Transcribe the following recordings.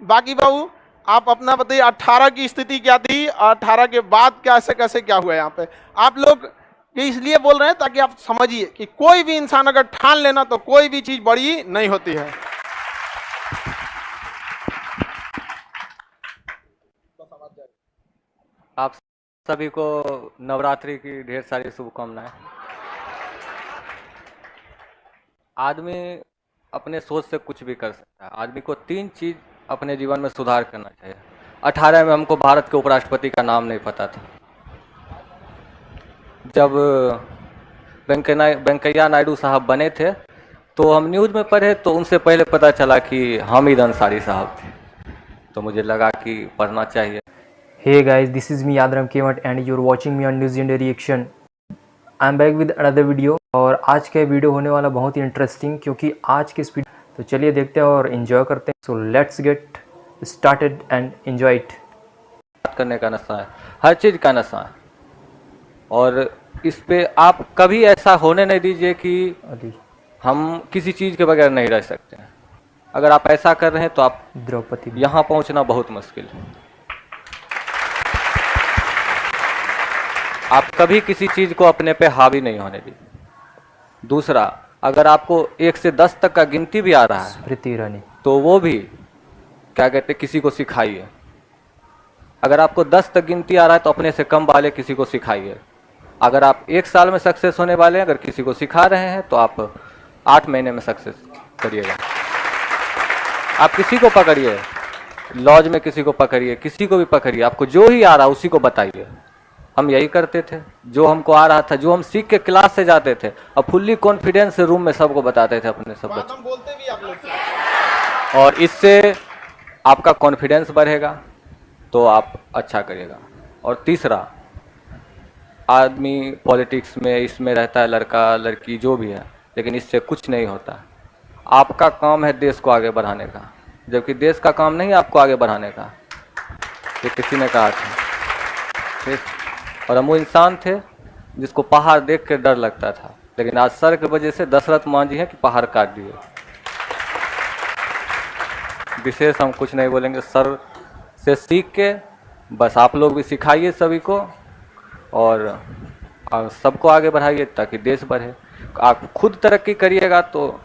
बाकी बाबू आप अपना बताइए, 18 की स्थिति क्या थी, 18 के बाद कैसे कैसे क्या हुआ यहाँ पे। आप लोग ये इसलिए बोल रहे हैं ताकि आप समझिए कि कोई भी इंसान अगर ठान लेना तो कोई भी चीज बड़ी नहीं होती है। आप सभी को नवरात्रि की ढेर सारी शुभकामनाएं। आदमी अपने सोच से कुछ भी कर सकता है। आदमी को 3 चीज अपने जीवन में सुधार करना चाहिए। 18 में हमको भारत के उपराष्ट्रपति का नाम नहीं पता था। जब वेंकैया नायडू साहब बने थे तो हम न्यूज़ में पढ़े तो उनसे पहले पता चला कि हामिद अंसारी साहब थे, तो मुझे लगा कि पढ़ना चाहिए। Hey guys, this is me Adram Kemat and you're watching me on News India Reaction. I'm back with another video और आज का वीडियो होने वाला बहुत ही इंटरेस्टिंग, क्योंकि आज के इस वीडियो तो चलिए देखते हैं और एंजॉय करते हैं। So let's get started and enjoy it. बात करने का नशा है, हर चीज़ का नशा है, और इस पे आप कभी ऐसा होने नहीं दीजिए कि हम किसी चीज़ के बगैर नहीं रह सकते हैं। अगर आप ऐसा कर रहे हैं तो आप द्रौपदी यहाँ पहुँचना बहुत मुश्किल है। आप कभी किसी चीज़ को अपने पे हावी नहीं होने दीजिए। दूसरा, अगर आपको 1 से 10 तक का गिनती भी आ रहा है स्मृति ईरानी, तो वो भी क्या कहते हैं, किसी को सिखाइए। अगर आपको 10 तक गिनती आ रहा है तो अपने से कम वाले किसी को सिखाइए। अगर आप 1 साल में सक्सेस होने वाले हैं, अगर किसी को सिखा रहे हैं तो आप 8 महीने में सक्सेस करिएगा। आप किसी को पकड़िए, लॉज में किसी को पकड़िए, किसी को भी पकड़िए, आपको जो ही आ रहा है उसी को बताइए। हम यही करते थे, जो हमको आ रहा था, जो हम सीख के क्लास से जाते थे और फुल्ली कॉन्फिडेंस से रूम में सबको बताते थे अपने सब बच्चे। बोलते भी आप लोग, और इससे आपका कॉन्फिडेंस बढ़ेगा तो आप अच्छा करिएगा। और तीसरा, आदमी पॉलिटिक्स में इसमें रहता है, लड़का लड़की जो भी है, लेकिन इससे कुछ नहीं होता। आपका काम है देश को आगे बढ़ाने का, जबकि देश का काम नहीं है आपको आगे बढ़ाने का, ये किसी ने कहा था। ठीक? और हम वो इंसान थे जिसको पहाड़ देख के डर लगता था, लेकिन आज सर की वजह से दशरथ मांझी हैं कि पहाड़ काट दिए। विशेष हम कुछ नहीं बोलेंगे, सर से सीख के बस आप लोग भी सिखाइए सभी को और सबको आगे बढ़ाइए ताकि देश बढ़े। आप खुद तरक्की करिएगा तो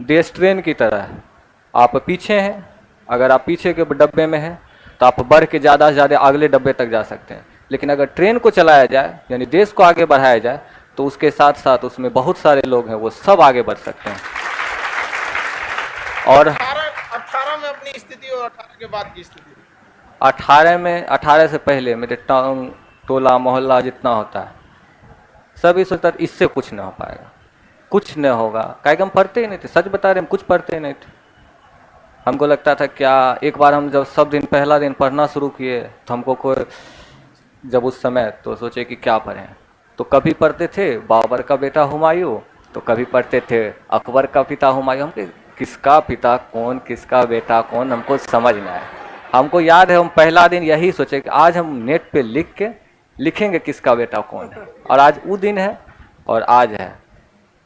देश ट्रेन की तरह है, आप पीछे हैं, अगर आप पीछे के डब्बे में हैं तो आप बढ़ के ज़्यादा से ज़्यादा अगले डब्बे तक जा सकते हैं। लेकिन अगर ट्रेन को चलाया जाए, यानी देश को आगे बढ़ाया जाए, तो उसके साथ साथ उसमें बहुत सारे लोग हैं, वो सब आगे बढ़ सकते हैं। और 18 में अपनी स्थिति और 18 के बाद की स्थिति। 18 में, 18 से पहले मेरे टाउन टोला मोहल्ला जितना होता है सभी सोचता था इससे कुछ नहीं हो पाएगा, कुछ नहीं होगा, काहे कि हम पढ़ते ही नहीं थे। सच बता रहे, हम कुछ पढ़ते ही नहीं थे। हमको लगता था क्या, एक बार हम जब सब दिन पहला दिन पढ़ना शुरू किए तो हमको कोई, जब उस समय तो सोचे कि क्या पढ़ें, तो कभी पढ़ते थे बाबर का बेटा हुमायूं, तो कभी पढ़ते थे अकबर का पिता हुमायूं। हमको किसका पिता कौन, किसका बेटा कौन, हमको समझ में आया। हमको याद है हम पहला दिन यही सोचे कि आज हम नेट पे लिखेंगे किसका बेटा कौन है। और आज वो दिन है, और आज है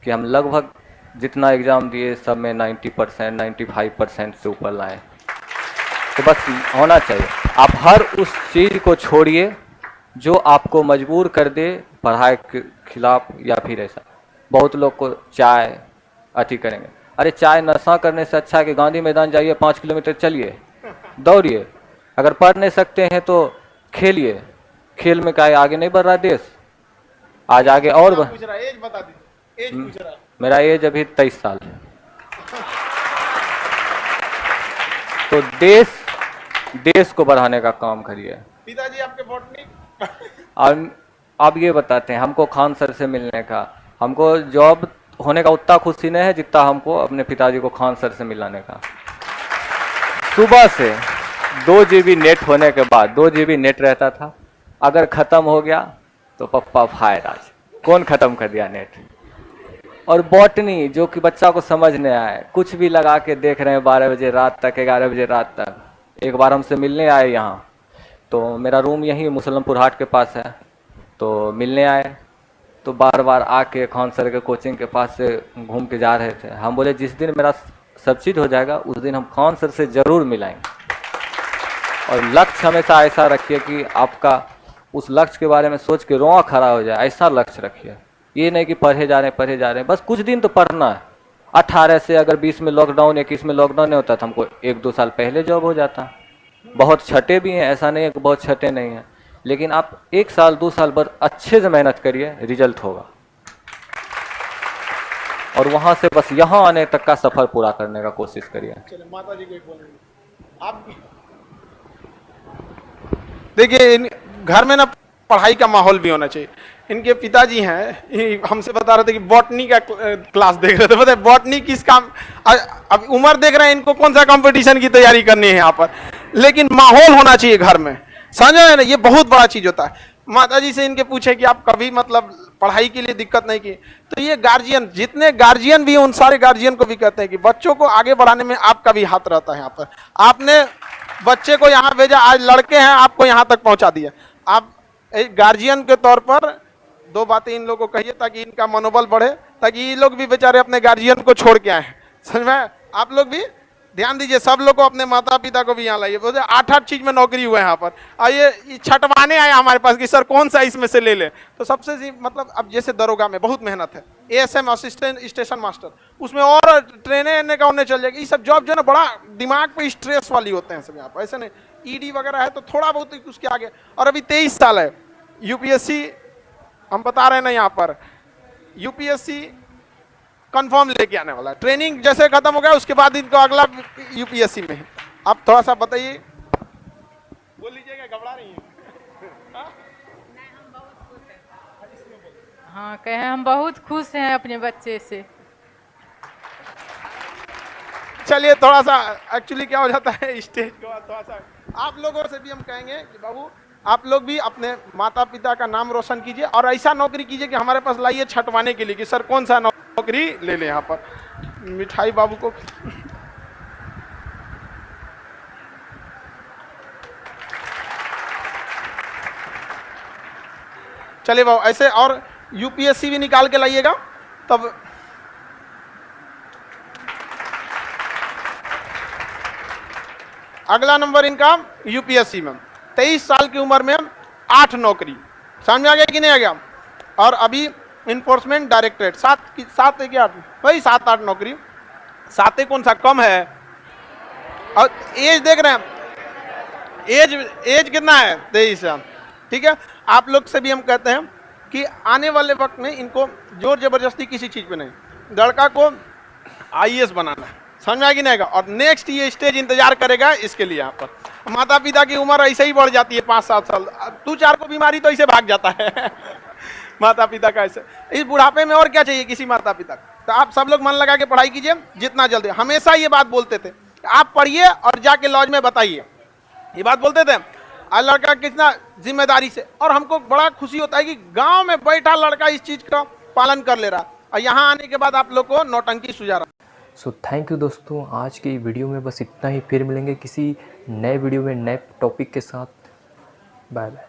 कि हम लगभग जितना एग्ज़ाम दिए सब में 90%, 95% से ऊपर लाए। तो बस होना चाहिए। आप हर उस चीज़ को छोड़िए जो आपको मजबूर कर दे पढ़ाई के खिलाफ, या फिर ऐसा बहुत लोग को चाय अति करेंगे। अरे चाय नशा करने से अच्छा है कि गांधी मैदान जाइए, 5 किलोमीटर चलिए, दौड़िए। अगर पढ़ नहीं सकते हैं तो खेलिए, खेल में क्या आगे नहीं बढ़ रहा है देश, आज आगे और एज बता दीजिए, एज पूछ रहा है। मेरा एज अभी 23 साल है। तो देश को बढ़ाने का काम करिए। पिताजी आपके बॉटनी। और अब ये बताते हैं, हमको खान सर से मिलने का, हमको जॉब होने का उतना खुशी नहीं है जितना हमको अपने पिताजी को खान सर से मिलाने का। सुबह से 2 GB नेट होने के बाद, 2 GB नेट रहता था, अगर ख़त्म हो गया तो पप्पा फायर। आज कौन ख़त्म कर दिया नेट। और बॉटनी जो कि बच्चा को समझ नहीं आए, कुछ भी लगा के देख रहे हैं 12 बजे रात तक, 11 बजे रात तक। एक बार हमसे मिलने आए यहाँ, तो मेरा रूम यहीं मुसलमपुर हाट के पास है, तो मिलने आए तो बार बार आके खान सर के कोचिंग के पास से घूम के जा रहे थे। हम बोले जिस दिन मेरा सब चीज़ हो जाएगा उस दिन हम खान सर से ज़रूर मिलाएंगे। और लक्ष्य हमेशा ऐसा रखिए कि आपका उस लक्ष्य के बारे में सोच के रोआ खड़ा हो जाए, ऐसा लक्ष्य रखिए। ये नहीं कि पढ़े जा रहे हैं, बस कुछ दिन तो पढ़ना है। 18 से अगर 20 में लॉकडाउन 21 में लॉकडाउन नहीं होता तो हमको 1-2 साल पहले जॉब हो जाता। बहुत छटे भी हैं, ऐसा नहीं है कि बहुत छटे नहीं हैं, लेकिन आप 1 साल 2 साल पर अच्छे से मेहनत करिए, रिजल्ट होगा। और वहां से बस यहाँ आने तक का सफर पूरा करने का कोशिश करिए। चलिए माता जी को एक बोलेंगे आप। देखिए इन घर में ना पढ़ाई का माहौल भी होना चाहिए। इनके पिताजी हैं, हमसे बता रहे थे कि बॉटनी का क्लास देख रहे थे। पता है बॉटनी किस काम, अब उम्र देख रहे हैं इनको, कौन सा कंपटीशन की तैयारी करनी है यहाँ पर, लेकिन माहौल होना चाहिए घर में, समझ रहे हैं ना, ये बहुत बड़ा चीज होता है। माता जी से इनके पूछे कि आप कभी मतलब पढ़ाई के लिए दिक्कत नहीं की, तो ये गार्जियन, जितने गार्जियन भी हैं उन सारे गार्जियन को भी कहते हैं कि बच्चों को आगे बढ़ाने में आपका भी हाथ रहता है। यहाँ पर आपने बच्चे को यहाँ भेजा, आज लड़के हैं आपको यहाँ तक पहुँचा दिया। आप एक गार्जियन के तौर पर 2 बातें इन लोगों को कहिए ताकि इनका मनोबल बढ़े, ताकि ये लोग भी बेचारे अपने गार्जियन को छोड़ के आए हैं। समझ में, आप लोग भी ध्यान दीजिए, सब लोग को अपने माता पिता को भी यहाँ लाइए। बोलते 8-8 चीज में नौकरी हुआ है यहाँ पर, और ये छटवाने आए हमारे पास कि सर कौन सा इसमें से ले ले। तो सबसे मतलब अब जैसे दरोगा में बहुत मेहनत है, ASM असिस्टेंट स्टेशन मास्टर, उसमें और ट्रेने का उन्हें चल जाएगा। ये सब जॉब जो है ना बड़ा दिमाग पे स्ट्रेस वाली होते हैं सब यहाँ पर, ऐसे नहीं। ED वगैरह है तो थोड़ा बहुत उसके आगे, और अभी 23 साल है। UPSC हम बता रहे हैं ना यहाँ पर, UPSC कंफर्म लेके आने वाला है। ट्रेनिंग जैसे खत्म हो गया उसके बाद इनको अगला UPSC में है। आप थोड़ा सा बताइए, बोल लीजिएगा, घबरा रही हैं? हाँ कहे हम बहुत खुश हैं अपने बच्चे से। चलिए थोड़ा सा एक्चुअली क्या हो जाता है स्टेज के बाद थोड़ा सा आप लोगों से भी हम कहेंगे कि बाबू आप लोग भी अपने माता पिता का नाम रोशन कीजिए, और ऐसा नौकरी कीजिए कि हमारे पास लाइए छटवाने के लिए कि सर कौन सा नौकरी ले ले। यहाँ पर मिठाई बाबू को चलिए बाबू ऐसे, और UPSC भी निकाल के लाइएगा तब। अगला नंबर इनका UPSC में 23 साल की उम्र में 8 नौकरी, समझ में आ गया कि नहीं आ गया। और अभी इन्फोर्समेंट डायरेक्टरेट 7 है क्या, वही 7-8 नौकरी, 7 कौन सा कम है। और एज देख रहे हैं, एज कितना है 23 साल, ठीक है। आप लोग से भी हम कहते हैं कि आने वाले वक्त में इनको जोर जबरदस्ती किसी चीज पे नहीं, लड़का को IAS बनाना है, समझ में आएगी नहीं आएगा। और नेक्स्ट ये स्टेज इंतजार करेगा इसके लिए। यहाँ पर माता पिता की उम्र ऐसे ही बढ़ जाती है 5-7 साल, 2-4 को बीमारी तो ऐसे भाग जाता है माता पिता का ऐसे, इस बुढ़ापे में और क्या चाहिए किसी माता पिता को। तो आप सब लोग मन लगा के पढ़ाई कीजिए जितना जल्दी। हमेशा ये बात बोलते थे, आप पढ़िए और जाके लॉज में बताइए, ये बात बोलते थे। और लड़का कितना जिम्मेदारी से, और हमको बड़ा खुशी होता है कि गाँव में बैठा लड़का इस चीज का पालन कर ले रहा, और यहाँ आने के बाद आप लोग को नौटंकी सुझा रहा। सो थैंक यू दोस्तों, आज की वीडियो में बस इतना ही। फिर मिलेंगे किसी नए वीडियो में नए टॉपिक के साथ। Bye bye.